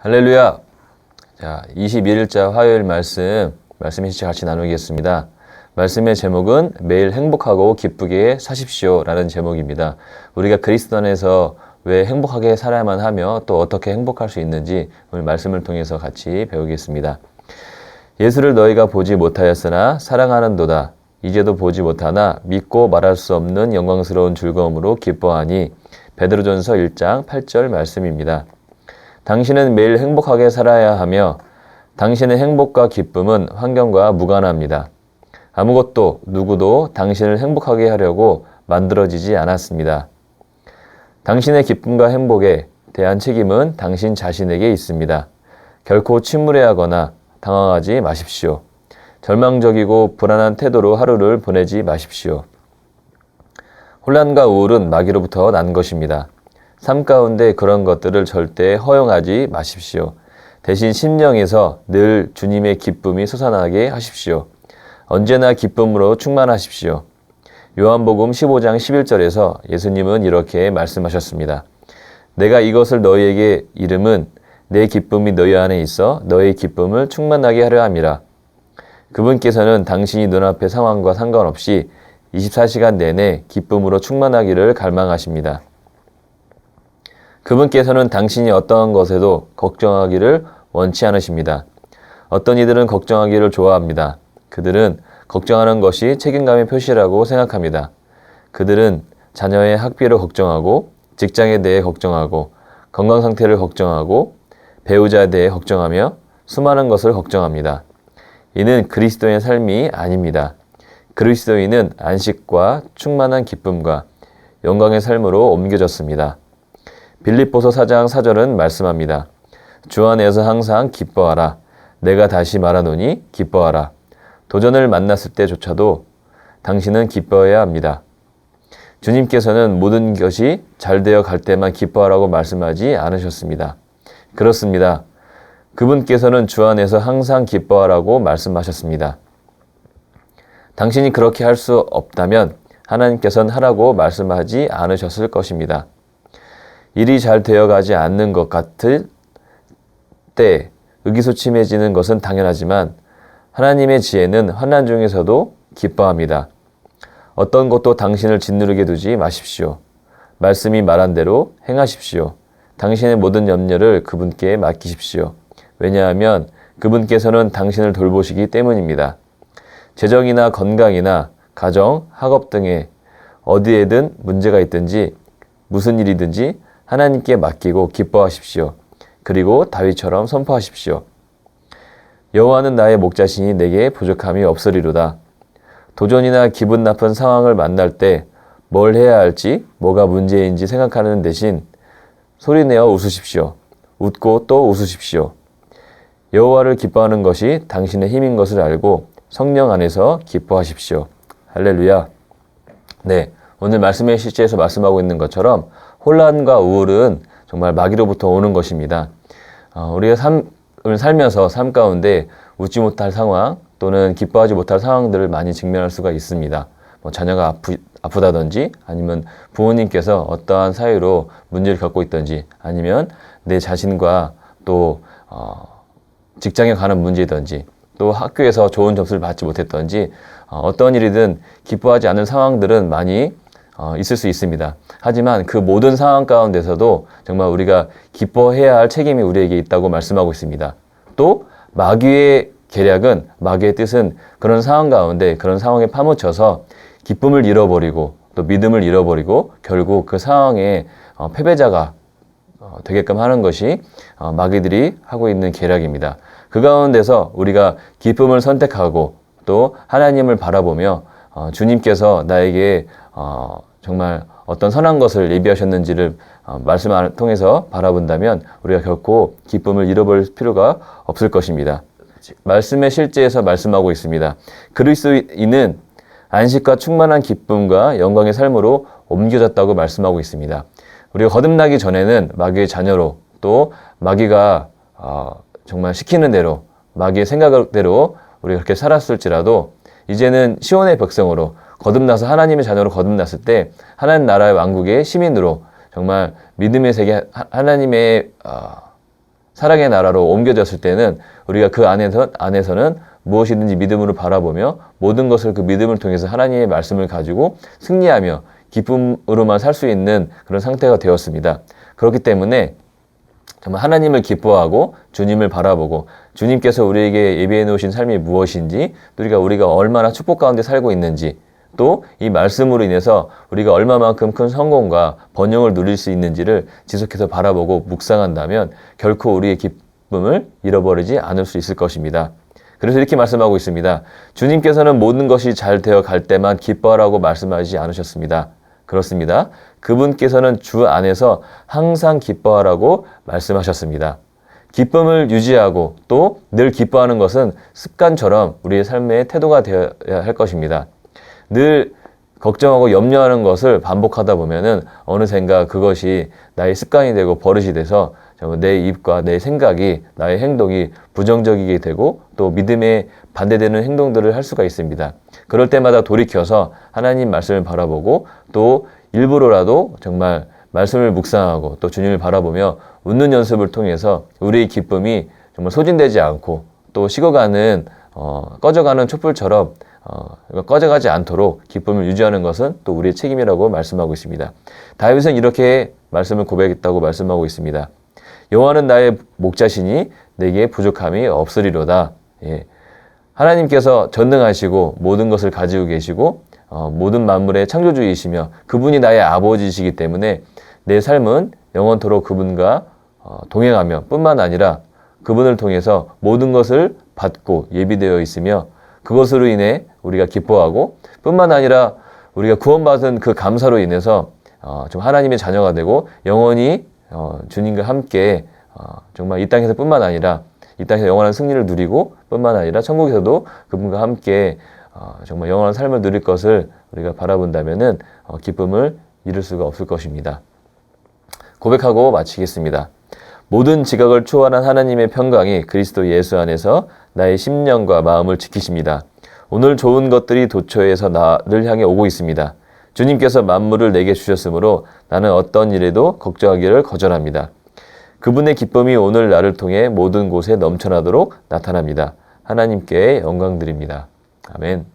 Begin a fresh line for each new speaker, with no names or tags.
할렐루야! 자, 21일자 화요일 말씀의 시작 같이 나누겠습니다. 말씀의 제목은 매일 행복하고 기쁘게 사십시오 라는 제목입니다. 우리가 그리스도 안에서 왜 행복하게 살아야만 하며 또 어떻게 행복할 수 있는지 오늘 말씀을 통해서 같이 배우겠습니다. 예수를 너희가 보지 못하였으나 사랑하는도다. 이제도 보지 못하나 믿고 말할 수 없는 영광스러운 즐거움으로 기뻐하니 베드로전서 1장 8절 말씀입니다. 당신은 매일 행복하게 살아야 하며 당신의 행복과 기쁨은 환경과 무관합니다. 아무것도 누구도 당신을 행복하게 하려고 만들어지지 않았습니다. 당신의 기쁨과 행복에 대한 책임은 당신 자신에게 있습니다. 결코 침울해하거나 당황하지 마십시오. 절망적이고 불안한 태도로 하루를 보내지 마십시오. 혼란과 우울은 마귀로부터 난 것입니다. 삶 가운데 그런 것들을 절대 허용하지 마십시오. 대신 심령에서 늘 주님의 기쁨이 솟아나게 하십시오. 언제나 기쁨으로 충만하십시오. 요한복음 15장 11절에서 예수님은 이렇게 말씀하셨습니다. 내가 이것을 너희에게 이름은 내 기쁨이 너희 안에 있어 너희 기쁨을 충만하게 하려 함이라. 그분께서는 당신이 눈앞의 상황과 상관없이 24시간 내내 기쁨으로 충만하기를 갈망하십니다. 그분께서는 당신이 어떠한 것에도 걱정하기를 원치 않으십니다. 어떤 이들은 걱정하기를 좋아합니다. 그들은 걱정하는 것이 책임감의 표시라고 생각합니다. 그들은 자녀의 학비를 걱정하고 직장에 대해 걱정하고 건강 상태를 걱정하고 배우자에 대해 걱정하며 수많은 것을 걱정합니다. 이는 그리스도인의 삶이 아닙니다. 그리스도인은 안식과 충만한 기쁨과 영광의 삶으로 옮겨졌습니다. 빌립보서 4장 4절은 말씀합니다. 주 안에서 항상 기뻐하라. 내가 다시 말하노니 기뻐하라. 도전을 만났을 때조차도 당신은 기뻐해야 합니다. 주님께서는 모든 것이 잘 되어 갈 때만 기뻐하라고 말씀하지 않으셨습니다. 그렇습니다. 그분께서는 주 안에서 항상 기뻐하라고 말씀하셨습니다. 당신이 그렇게 할 수 없다면 하나님께서는 하라고 말씀하지 않으셨을 것입니다. 일이 잘 되어가지 않는 것 같을 때 의기소침해지는 것은 당연하지만 하나님의 지혜는 환난 중에서도 기뻐합니다. 어떤 것도 당신을 짓누르게 두지 마십시오. 말씀이 말한 대로 행하십시오. 당신의 모든 염려를 그분께 맡기십시오. 왜냐하면 그분께서는 당신을 돌보시기 때문입니다. 재정이나 건강이나 가정, 학업 등에 어디에든 문제가 있든지 무슨 일이든지 하나님께 맡기고 기뻐하십시오. 그리고 다윗처럼 선포하십시오. 여호와는 나의 목자시니 내게 부족함이 없으리로다. 도전이나 기분 나쁜 상황을 만날 때 뭘 해야 할지, 뭐가 문제인지 생각하는 대신 소리내어 웃으십시오. 웃고 또 웃으십시오. 여호와를 기뻐하는 것이 당신의 힘인 것을 알고 성령 안에서 기뻐하십시오. 할렐루야. 네, 오늘 말씀의 실제에서 말씀하고 있는 것처럼 혼란과 우울은 정말 마귀로부터 오는 것입니다. 우리가 삶을 살면서 삶 가운데 웃지 못할 상황 또는 기뻐하지 못할 상황들을 많이 직면할 수가 있습니다. 자녀가 아프다든지 아니면 부모님께서 어떠한 사유로 문제를 겪고 있든지 아니면 내 자신과 또 직장에 가는 문제든지 또 학교에서 좋은 점수를 받지 못했던지 어떤 일이든 기뻐하지 않는 상황들은 많이 있을 수 있습니다. 하지만 그 모든 상황 가운데서도 정말 우리가 기뻐해야 할 책임이 우리에게 있다고 말씀하고 있습니다. 또 마귀의 계략은, 마귀의 뜻은 그런 상황 가운데 그런 상황에 파묻혀서 기쁨을 잃어버리고 또 믿음을 잃어버리고 결국 그 상황에 패배자가 되게끔 하는 것이 마귀들이 하고 있는 계략입니다. 그 가운데서 우리가 기쁨을 선택하고 또 하나님을 바라보며 주님께서 나에게 정말 어떤 선한 것을 예비하셨는지를 말씀을 통해서 바라본다면 우리가 결코 기쁨을 잃어버릴 필요가 없을 것입니다. 말씀의 실제에서 말씀하고 있습니다. 그리스도인은 안식과 충만한 기쁨과 영광의 삶으로 옮겨졌다고 말씀하고 있습니다. 우리가 거듭나기 전에는 마귀의 자녀로 또 마귀가 정말 시키는 대로 마귀의 생각대로 우리가 그렇게 살았을지라도 이제는 시온의 백성으로 거듭나서 하나님의 자녀로 거듭났을 때 하나님 나라의 왕국의 시민으로 정말 믿음의 세계 하나님의 사랑의 나라로 옮겨졌을 때는 우리가 그 안에서는 무엇이든지 믿음으로 바라보며 모든 것을 그 믿음을 통해서 하나님의 말씀을 가지고 승리하며 기쁨으로만 살 수 있는 그런 상태가 되었습니다. 그렇기 때문에 정말 하나님을 기뻐하고 주님을 바라보고 주님께서 우리에게 예비해 놓으신 삶이 무엇인지 또 우리가 얼마나 축복 가운데 살고 있는지 또 이 말씀으로 인해서 우리가 얼마만큼 큰 성공과 번영을 누릴 수 있는지를 지속해서 바라보고 묵상한다면 결코 우리의 기쁨을 잃어버리지 않을 수 있을 것입니다. 그래서 이렇게 말씀하고 있습니다. 주님께서는 모든 것이 잘 되어 갈 때만 기뻐하라고 말씀하지 않으셨습니다. 그렇습니다. 그분께서는 주 안에서 항상 기뻐하라고 말씀하셨습니다. 기쁨을 유지하고 또 늘 기뻐하는 것은 습관처럼 우리의 삶의 태도가 되어야 할 것입니다. 늘 걱정하고 염려하는 것을 반복하다 보면은 어느샌가 그것이 나의 습관이 되고 버릇이 돼서 내 입과 내 생각이 나의 행동이 부정적이게 되고 또 믿음에 반대되는 행동들을 할 수가 있습니다. 그럴 때마다 돌이켜서 하나님 말씀을 바라보고 또 일부러라도 정말 말씀을 묵상하고 또 주님을 바라보며 웃는 연습을 통해서 우리의 기쁨이 정말 소진되지 않고 또 식어가는 꺼져가는 촛불처럼 꺼져가지 않도록 기쁨을 유지하는 것은 또 우리의 책임이라고 말씀하고 있습니다. 다윗은 이렇게 말씀을 고백했다고 말씀하고 있습니다. 여호와는 나의 목자시니 내게 부족함이 없으리로다. 예. 하나님께서 전능하시고 모든 것을 가지고 계시고 모든 만물의 창조주이시며 그분이 나의 아버지이시기 때문에 내 삶은 영원토록 그분과 동행하며 뿐만 아니라 그분을 통해서 모든 것을 받고 예비되어 있으며 그것으로 인해 우리가 기뻐하고 뿐만 아니라 우리가 구원받은 그 감사로 인해서 좀 하나님의 자녀가 되고 영원히 주님과 함께 정말 이 땅에서 뿐만 아니라 이 땅에서 영원한 승리를 누리고 뿐만 아니라 천국에서도 그분과 함께 정말 영원한 삶을 누릴 것을 우리가 바라본다면은 기쁨을 잃을 수가 없을 것입니다. 고백하고 마치겠습니다. 모든 지각을 초월한 하나님의 평강이 그리스도 예수 안에서 나의 심령과 마음을 지키십니다. 오늘 좋은 것들이 도처에서 나를 향해 오고 있습니다. 주님께서 만물을 내게 주셨으므로 나는 어떤 일에도 걱정하기를 거절합니다. 그분의 기쁨이 오늘 나를 통해 모든 곳에 넘쳐나도록 나타납니다. 하나님께 영광 드립니다. 아멘.